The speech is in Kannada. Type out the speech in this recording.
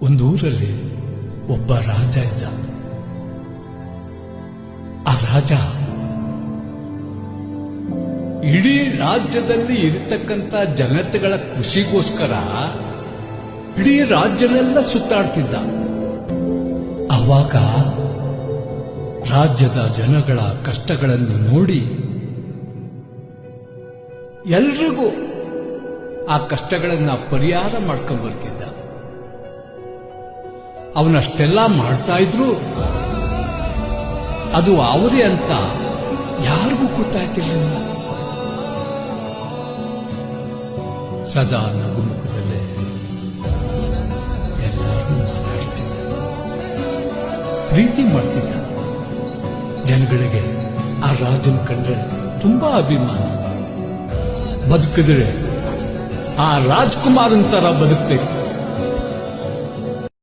ಒಂದೂರಲ್ಲಿ ಒಬ್ಬ ರಾಜ ಇದ್ದ. ಆ ರಾಜ ಇಡೀ ರಾಜ್ಯದಲ್ಲಿ ಇರತಕ್ಕಂತ ಜನತೆಗಳ ಖುಷಿಗೋಸ್ಕರ ಇಡೀ ರಾಜ್ಯನೆಲ್ಲ ಸುತ್ತಾಡ್ತಿದ್ದ. ಆವಾಗ ರಾಜ್ಯದ ಜನಗಳ ಕಷ್ಟಗಳನ್ನು ನೋಡಿ ಎಲ್ರಿಗೂ ಆ ಕಷ್ಟಗಳನ್ನ ಪರಿಹಾರ ಮಾಡ್ಕೊಂಡ್ ಬರ್ತಿದ್ದ. ಅವನಷ್ಟೆಲ್ಲ ಮಾಡ್ತಾ ಇದ್ರು ಅದು ಅವರೇ ಅಂತ ಯಾರಿಗೂ ಗೊತ್ತಾಯ್ತಿರ್ಲಿಲ್ಲ. ಸದಾ ನಗುಮುಖದಲ್ಲೇ ಎಲ್ಲರೂ ಮಾತಾಡ್ತಿದ್ದ, ಪ್ರೀತಿ ಮಾಡ್ತಿದ್ದ. ಜನಗಳಿಗೆ ಆ ರಾಜನ್ ಕಂಡ್ರೆ ತುಂಬಾ ಅಭಿಮಾನ. ಬದುಕಿದ್ರೆ ಆ ರಾಜ್ಕುಮಾರನ್ ತರ ಬದುಕಬೇಕು.